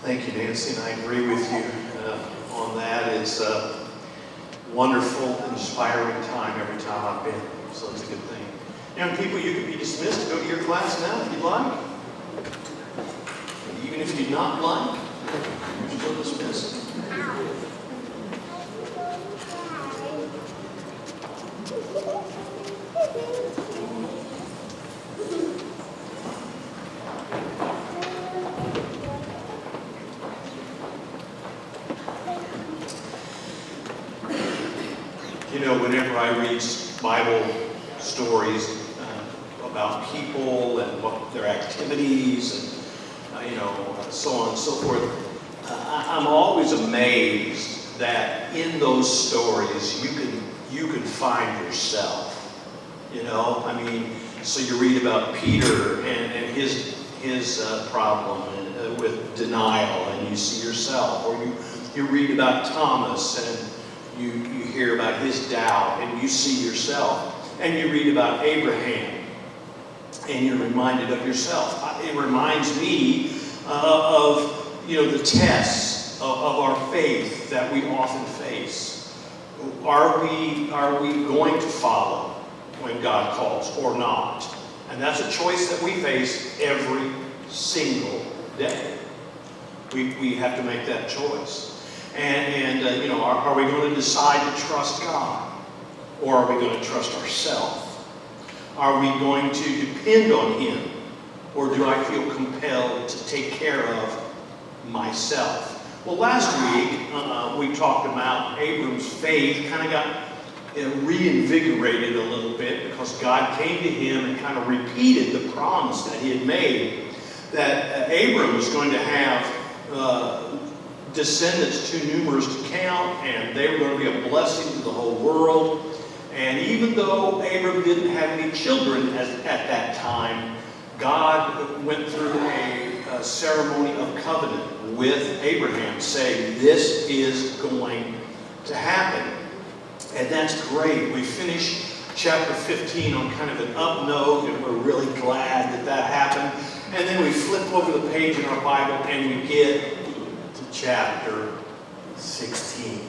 Thank you, Nancy, and I agree with you on that. It's a wonderful, inspiring time every time I've been, so it's a good thing. Young people, you can be dismissed to go to your class now if you'd like. Even if you'd not like, you're still dismissed. You know, whenever I read Bible stories about people and what their activities and so on and so forth, I'm always amazed that in those stories you can find yourself. You know, I mean, so you read about Peter and his problem with denial, and you see yourself, or you read about Thomas and you hear about his doubt, and you see yourself. And you read about Abraham, and you're reminded of yourself. It reminds me of the tests of our faith that we often face. Are we going to follow when God calls or not? And that's a choice that we face every single day. We have to make that choice. And are we going to decide to trust God? Or are we going to trust ourselves? Are we going to depend on Him? Or do I feel compelled to take care of myself? Well, last week we talked about Abram's faith kind of got reinvigorated a little bit because God came to him and kind of repeated the promise that He had made that Abram was going to have descendants too numerous to count, and they were going to be a blessing to the whole world. And even though Abram didn't have any children at that time, God went through a ceremony of covenant with Abraham, saying, this is going to happen. And that's great. We finished chapter 15 on kind of an up note, and we're really glad that happened. And then we flip over the page in our Bible, and we get chapter 16.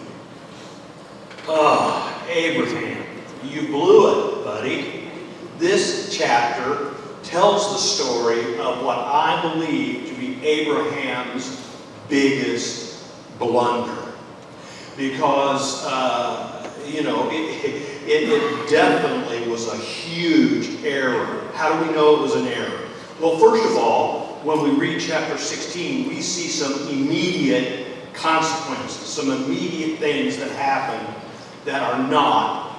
Oh, Abraham, you blew it, buddy. This chapter tells the story of what I believe to be Abraham's biggest blunder. Because, it definitely was a huge error. How do we know it was an error? Well, first of all, when we read chapter 16, we see some immediate consequences, some immediate things that happen that are not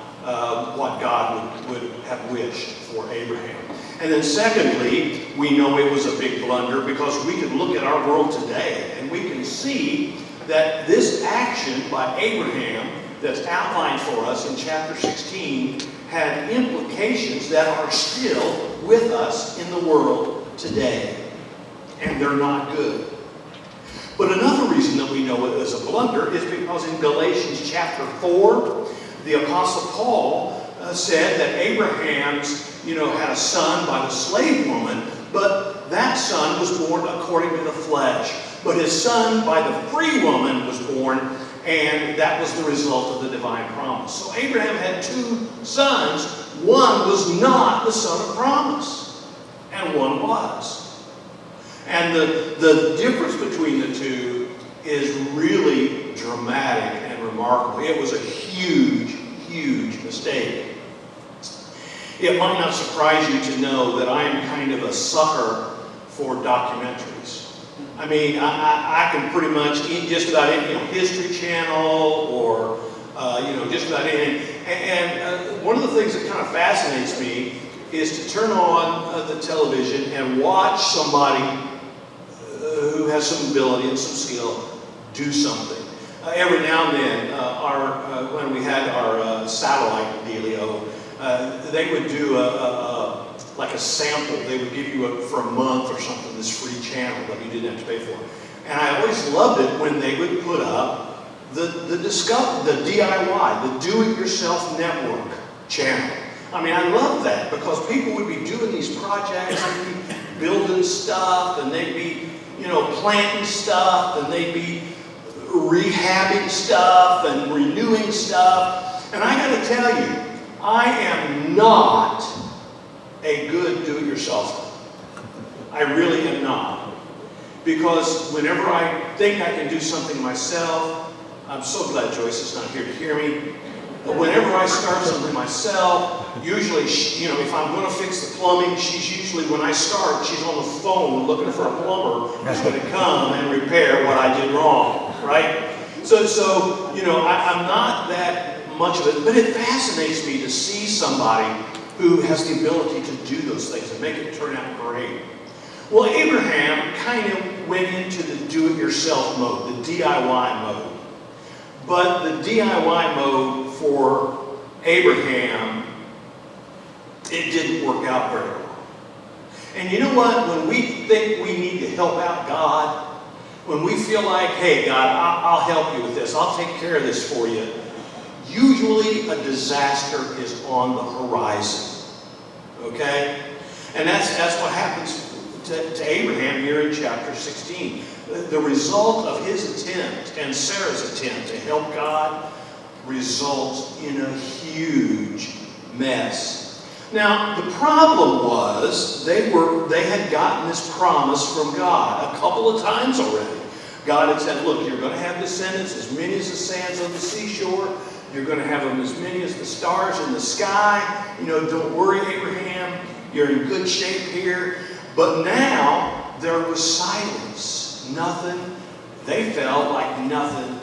what God would have wished for Abraham. And then secondly, we know it was a big blunder because we can look at our world today and we can see that this action by Abraham that's outlined for us in chapter 16 had implications that are still with us in the world today. And they're not good. But another reason that we know it was a blunder is because in Galatians chapter 4, the Apostle Paul said that Abraham's, had a son by the slave woman, but that son was born according to the flesh. But his son by the free woman was born, and that was the result of the divine promise. So Abraham had two sons. One was not the son of promise, and one was. And the difference between the two is really dramatic and remarkable. It was a huge, huge mistake. It might not surprise you to know that I am kind of a sucker for documentaries. I mean, I can pretty much eat just about any History Channel or just about anything. And one of the things that kind of fascinates me is to turn on the television and watch somebody who has some ability and some skill do something. Every now and then, when we had our satellite dealio, they would do like a sample. They would give you for a month or something, this free channel that you didn't have to pay for. And I always loved it when they would put up the DIY, the Do-It-Yourself Network channel. I mean, I love that because people would be doing these projects, they'd be building stuff, and they'd be, planting stuff, and they'd be rehabbing stuff and renewing stuff. And I got to tell you, I am not a good do-it-yourself. I really am not. Because whenever I think I can do something myself, I'm so glad Joyce is not here to hear me. But whenever I start something myself, usually, if I'm going to fix the plumbing, she's usually, when I start, she's on the phone looking for a plumber who's going to come and repair what I did wrong, right? So I'm not that much of it, but it fascinates me to see somebody who has the ability to do those things and make it turn out great. Well, Abraham kind of went into the do-it-yourself mode, the DIY mode. But the DIY mode for Abraham, it didn't work out very well. And you know what? When we think we need to help out God, when we feel like, hey, God, I'll help you with this, I'll take care of this for you, usually a disaster is on the horizon. Okay? And that's what happens to Abraham here in chapter 16. The result of his attempt and Sarah's attempt to help God results in a huge mess. Now, the problem was they had gotten this promise from God a couple of times already. God had said, look, you're going to have descendants as many as the sands on the seashore. You're going to have them as many as the stars in the sky. Don't worry, Abraham. You're in good shape here. But now there was silence. Nothing. They felt like nothing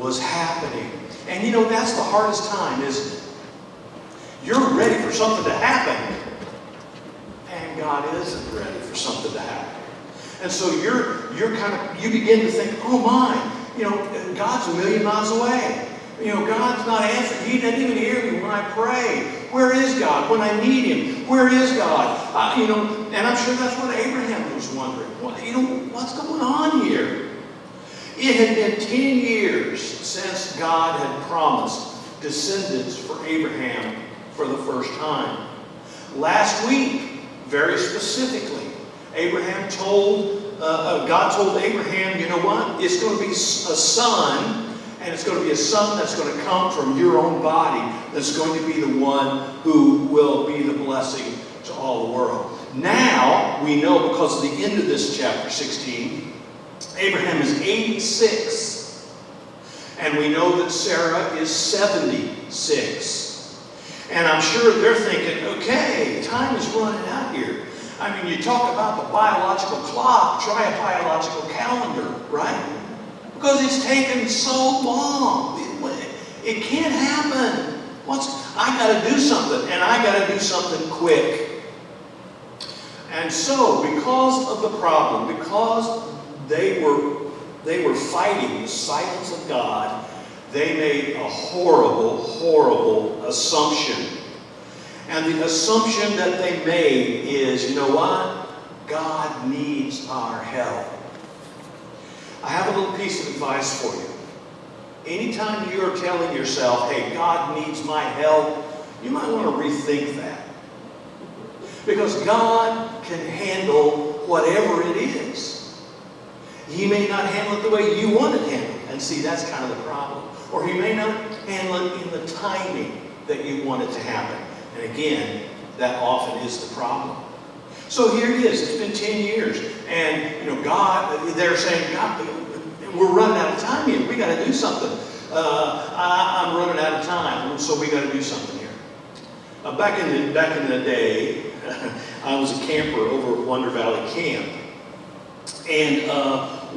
was happening. And that's the hardest time is you're ready for something to happen. And God isn't ready for something to happen. And so you begin to think, oh my, God's a million miles away. God's not answering. He doesn't even hear me when I pray. Where is God when I need Him? Where is God? And I'm sure that's what Abraham was wondering. What's going on here? It had been 10 years since God had promised descendants for Abraham for the first time. Last week, very specifically, God told Abraham, you know what? It's going to be a son. And it's going to be a son that's going to come from your own body that's going to be the one who will be the blessing to all the world. Now, we know because of the end of this chapter 16, Abraham is 86. And we know that Sarah is 76. And I'm sure they're thinking, okay, time is running out here. I mean, you talk about the biological clock, try a biological calendar, right? Because it's taken so long. It can't happen. I got to do something, and I got to do something quick. And so, because of the problem, because they were fighting the silence of God, they made a horrible, horrible assumption. And the assumption that they made is, you know what? God needs our help. I have a little piece of advice for you. Anytime you're telling yourself, hey, God needs my help, you might want to rethink that. Because God can handle whatever it is. He may not handle it the way you want it handled. And see, that's kind of the problem. Or He may not handle it in the timing that you want it to happen. And again, that often is the problem. So here it is. It's been 10 years. And, God, they're saying, God, we're running out of time here. We got to do something. I'm running out of time. So we got to do something here. Back in the day, I was a camper over at Wonder Valley Camp. And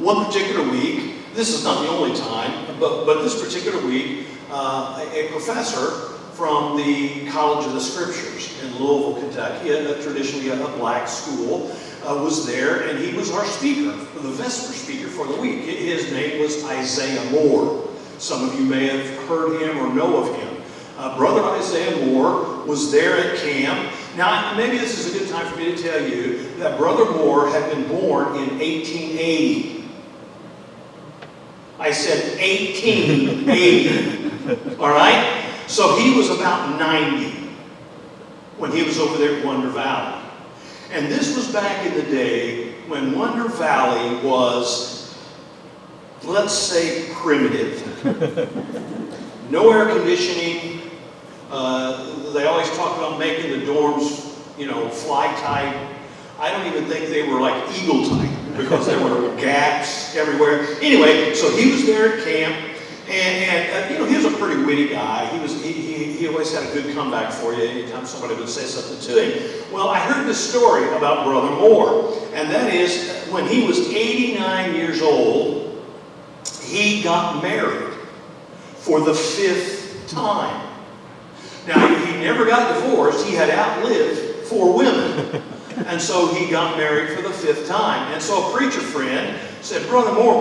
one particular week, this is not the only time, but this particular week, a professor from the College of the Scriptures in Louisville, Kentucky, traditionally a black school, was there, and he was our speaker, the Vesper speaker for the week. His name was Isaiah Moore. Some of you may have heard him or know of him. Brother Isaiah Moore was there at camp. Now, maybe this is a good time for me to tell you that Brother Moore had been born in 1880. I said 1880. All right? So he was about 90 when he was over there at Wonder Valley. And this was back in the day when Wonder Valley was, let's say, primitive. No air conditioning. They always talk about making the dorms, fly tight. I don't even think they were like eagle tight because there were gaps everywhere. Anyway, so he was there at camp, and he was a pretty witty guy. He always had a good comeback for you anytime somebody would say something to him. Well, I heard this story about Brother Moore, and that is when he was 89 years old, he got married for the 5th time. Now, he never got divorced. He had outlived 4 women. And so he got married for the 5th time. And so a preacher friend said, Brother Moore,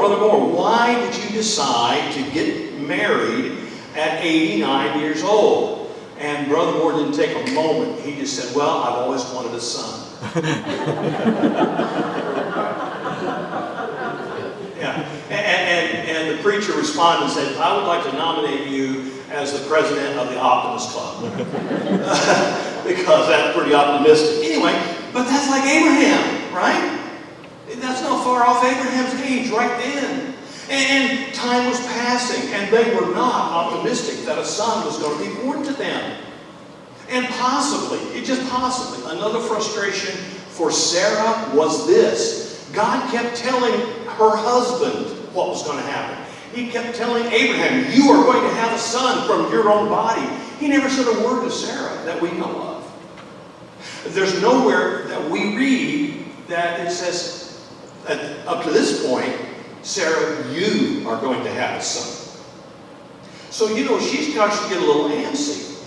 why did you decide to get married at 89 years old? And Brother Moore didn't take a moment. He just said, well, I've always wanted a son. Yeah. And the preacher responded and said, I would like to nominate you as the president of the Optimist Club. Because that's pretty optimistic. Anyway, but that's like Abraham, right? That's not far off Abraham's age right then. And time was passing, and they were not optimistic that a son was going to be born to them. And possibly, another frustration for Sarah was this. God kept telling her husband what was going to happen. He kept telling Abraham, you are going to have a son from your own body. He never said a word to Sarah that we know of. There's nowhere that we read that it says, up to this point, Sarah, you are going to have a son. So, she starts to get a little antsy.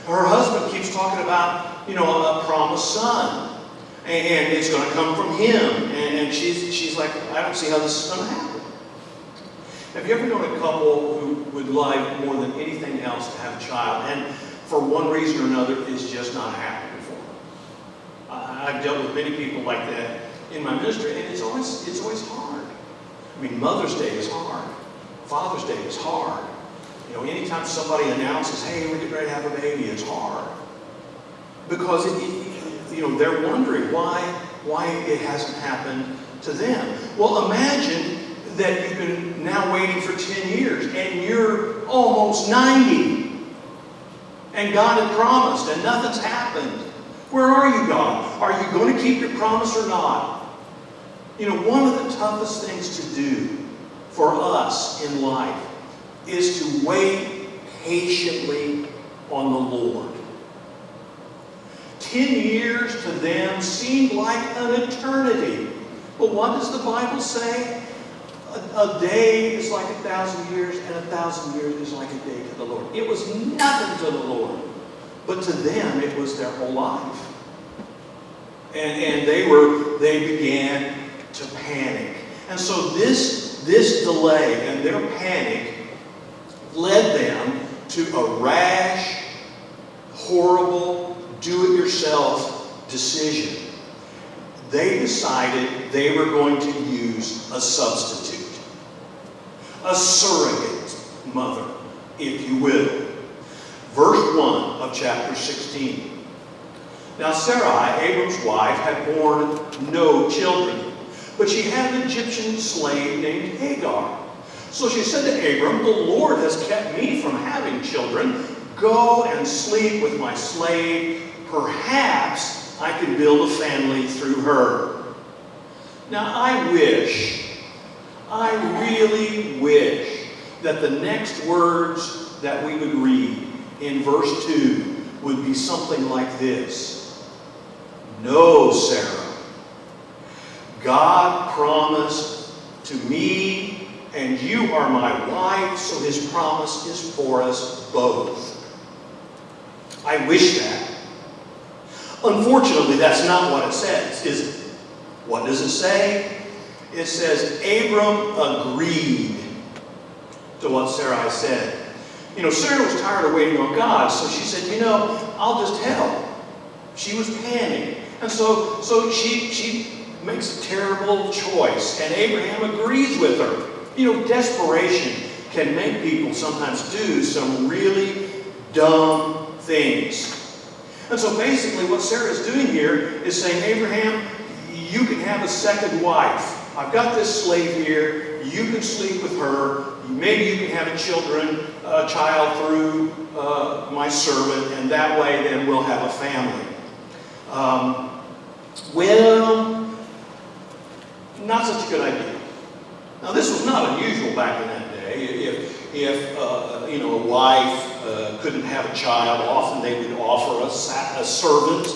Her husband keeps talking about, a promised son. And it's going to come from him. And she's like, I don't see how this is going to happen. Have you ever known a couple who would like more than anything else to have a child, and for one reason or another, it's just not happening for them? I've dealt with many people like that in my ministry, and it's always hard. I mean, Mother's Day is hard. Father's Day is hard. Anytime somebody announces, hey, we're getting ready to have a baby, it's hard. Because, they're wondering why it hasn't happened to them. Well, imagine that you've been now waiting for 10 years, and you're almost 90. And God had promised, and nothing's happened. Where are you, God? Are you going to keep your promise or not? One of the toughest things to do for us in life is to wait patiently on the Lord. 10 years to them seemed like an eternity. But what does the Bible say? A day is like 1,000 years, and 1,000 years is like a day to the Lord. It was nothing to the Lord, but to them it was their whole life. And they began to panic. And so this delay and their panic led them to a rash, horrible, do-it-yourself decision. They decided they were going to use a substitute, a surrogate mother, if you will. Verse 1 of chapter 16. Now Sarai, Abram's wife, had borne no children, but she had an Egyptian slave named Hagar. So she said to Abram, the Lord has kept me from having children. Go and sleep with my slave. Perhaps I can build a family through her. Now I really wish that the next words that we would read in verse 2 would be something like this. No, Sarah. God promised to me, and you are my wife, so his promise is for us both. I wish that. Unfortunately, that's not what it says, is it? What does it say? It says, Abram agreed to what Sarai said. Sarah was tired of waiting on God, so she said, I'll just help. She was panicking. And so she makes a terrible choice, and Abraham agrees with her. Desperation can make people sometimes do some really dumb things. And so basically what Sarah is doing here is saying, Abraham, you can have a second wife. I've got this slave here. You can sleep with her. Maybe you can have a child through my servant, and that way then we'll have a family. Well, not such a good idea. Now, this was not unusual back in that day. If a wife couldn't have a child, often they would offer a servant,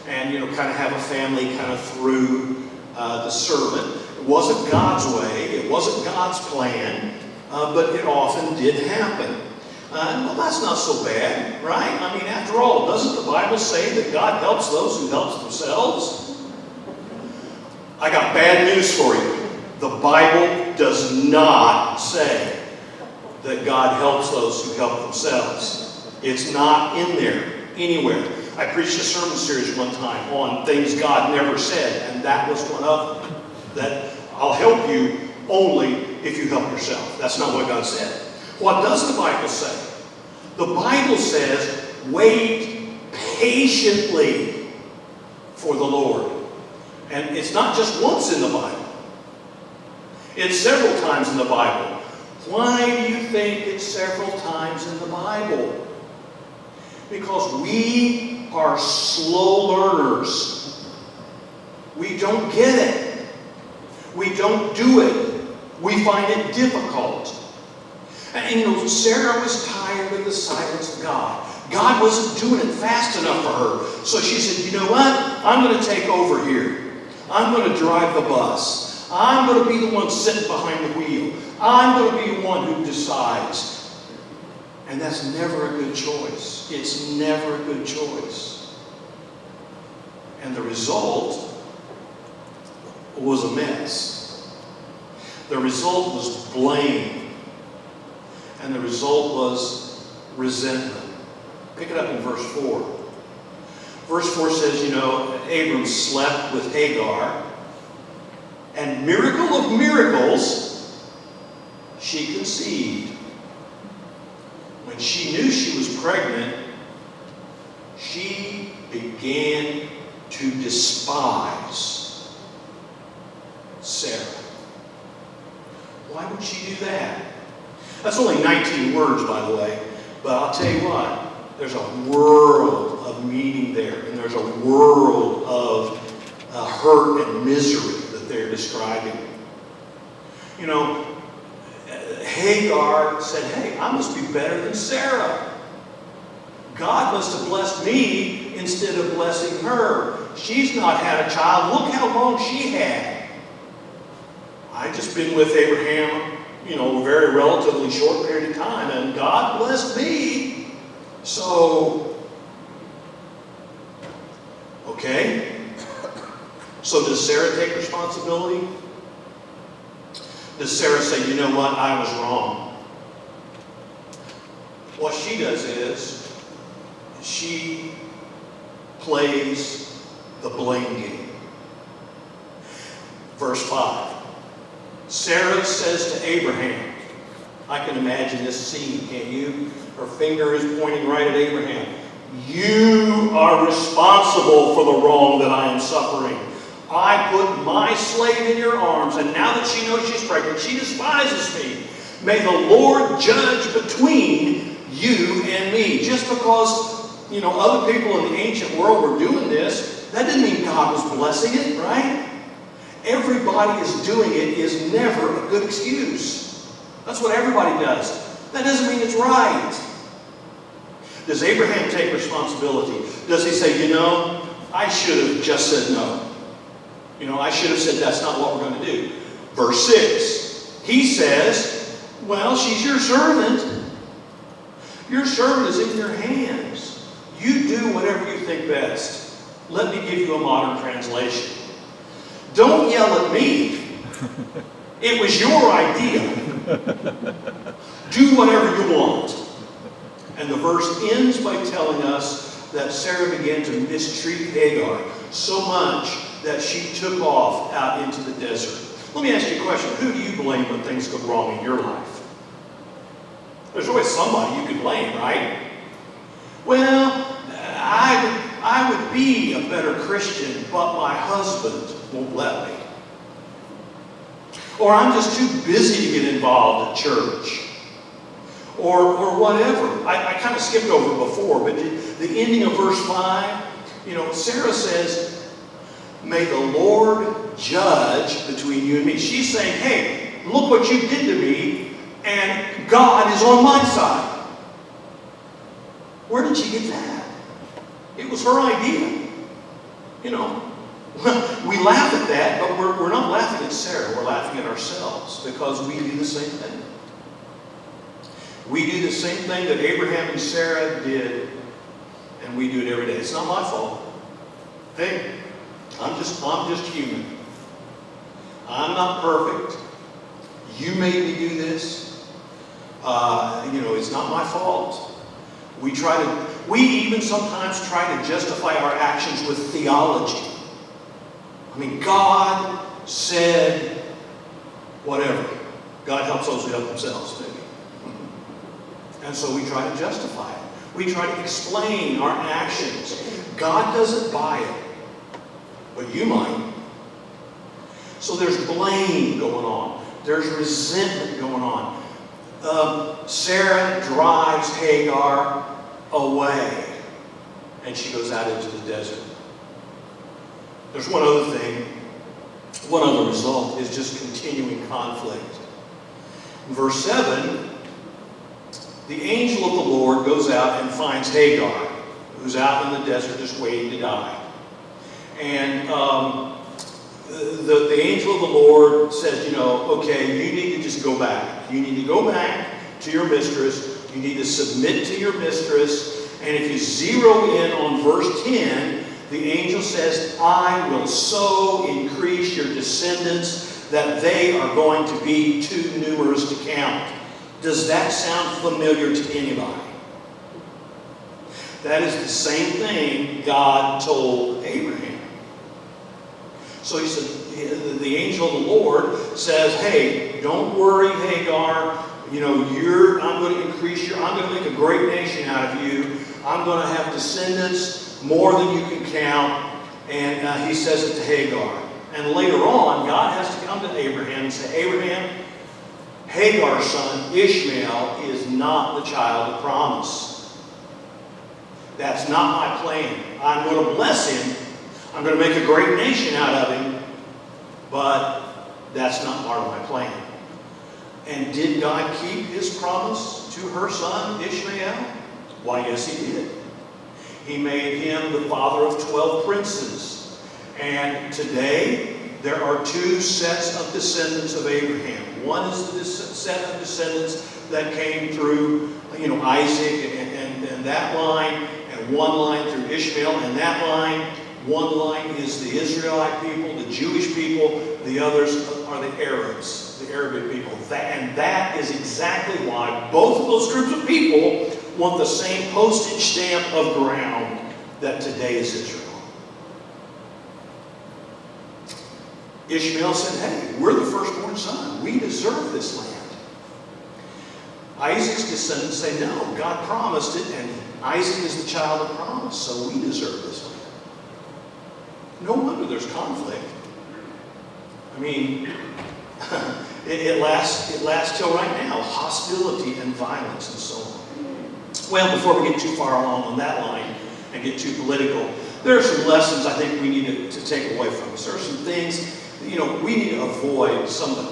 and kind of have a family kind of through the servant. It wasn't God's way. It wasn't God's plan, but it often did happen. Well, that's not so bad, right? I mean, after all, doesn't the Bible say that God helps those who help themselves? I got bad news for you. The Bible does not say that God helps those who help themselves. It's not in there anywhere. I preached a sermon series one time on things God never said, and that was one of them. That I'll help you only if you help yourself. That's not what God said. What does the Bible say? The Bible says, wait patiently for the Lord. And it's not just once in the Bible. It's several times in the Bible. Why do you think it's several times in the Bible? Because we are slow learners. We don't get it. We don't do it. We find it difficult. And Sarah was tired of the silence of God. God wasn't doing it fast enough for her. So she said, you know what? I'm going to take over here. I'm going to drive the bus. I'm going to be the one sitting behind the wheel. I'm going to be the one who decides. And that's never a good choice. It's never a good choice. And the result was a mess. The result was blame. And the result was resentment. Pick it up in verse 4. Verse 4 says, Abram slept with Hagar, and miracle of miracles, she conceived. When she knew she was pregnant, she began to despise Sarah. Why would she do that? That's only 19 words, by the way, but I'll tell you what. There's a world of meaning there, and there's a world of hurt and misery that they're describing. Hagar said, hey, I must be better than Sarah. God must have blessed me instead of blessing her. She's not had a child. Look how long she had. I've just been with Abraham, a very relatively short period of time, and God blessed me. So, okay. So does Sarah take responsibility? Does Sarah say, you know what, I was wrong? What she does is, she plays the blame game. Verse 5. Sarah says to Abraham, I can imagine this scene, can't you? Her finger is pointing right at Abraham. You are responsible for the wrong that I am suffering. I put my slave in your arms, and now that she knows she's pregnant, she despises me. May the Lord judge between you and me. Just because, other people in the ancient world were doing this, that didn't mean God was blessing it, right? Everybody is doing it is never a good excuse. That's what everybody does. That doesn't mean it's right. Does Abraham take responsibility? Does he say, I should have just said no. I should have said that's not what we're going to do. Verse 6, he says, well, she's your servant. Your servant is in your hands. You do whatever you think best. Let me give you a modern translation. Don't yell at me. It was your idea. Do whatever you want. And the verse ends by telling us that Sarah began to mistreat Hagar so much that she took off out into the desert. Let me ask you a question. Who do you blame when things go wrong in your life? There's always somebody you can blame, right? Well, I would be a better Christian, but my husband won't let me. Or I'm just too busy to get involved at church. Or whatever. I kind of skipped over it before, but the ending of verse 5, Sarah says, may the Lord judge between you and me. She's saying, hey, look what you did to me, and God is on my side. Where did she get that? It was her idea. We laugh at that, but we're not laughing at Sarah. We're laughing at ourselves because we do the same thing. We do the same thing that Abraham and Sarah did, and we do it every day. It's not my fault. Hey, I'm just human. I'm not perfect. You made me do this. It's not my fault. We even sometimes try to justify our actions with theology. God said whatever. God helps those who help themselves, maybe. And so we try to justify it. We try to explain our actions. God doesn't buy it, but you might. So there's blame going on. There's resentment going on. Sarah drives Hagar away, and she goes out into the desert. There's one other thing. One other result is just continuing conflict. In verse 7, the angel of the Lord goes out and finds Hagar, who's out in the desert just waiting to die. And the angel of the Lord says, okay, you need to just go back. You need to go back to your mistress. You need to submit to your mistress. And if you zero in on verse 10, the angel says, I will so increase your descendants that they are going to be too numerous to count. Does that sound familiar to anybody? That is the same thing God told Abraham. So he said, the angel of the Lord says, hey, don't worry, Hagar. I'm going to increase I'm going to make a great nation out of you. I'm going to have descendants more than you can count. And he says it to Hagar. And later on, God has to come to Abraham and say, Abraham, Hagar's son, Ishmael, is not the child of promise. That's not my plan. I'm going to bless him. I'm going to make a great nation out of him. But that's not part of my plan. And did God keep his promise to her son, Ishmael? Why, yes, he did. He made him the father of 12 princes. And today, there are two sets of descendants of Abraham. One is the set of descendants that came through, Isaac and that line, and one line through Ishmael, and that line. One line is the Israelite people, the Jewish people. The others are the Arabs, the Arabic people. And that is exactly why both of those groups of people want the same postage stamp of ground that today is Israel. Ishmael said, hey, we're the firstborn son. We deserve this land. Isaac's descendants say, no, God promised it, and Isaac is the child of promise, so we deserve this land. No wonder there's conflict. It lasts till right now. Hostility and violence and so on. Well, before we get too far along on that line and get too political, there are some lessons I think we need to take away from this. There are some things, we need to avoid some of the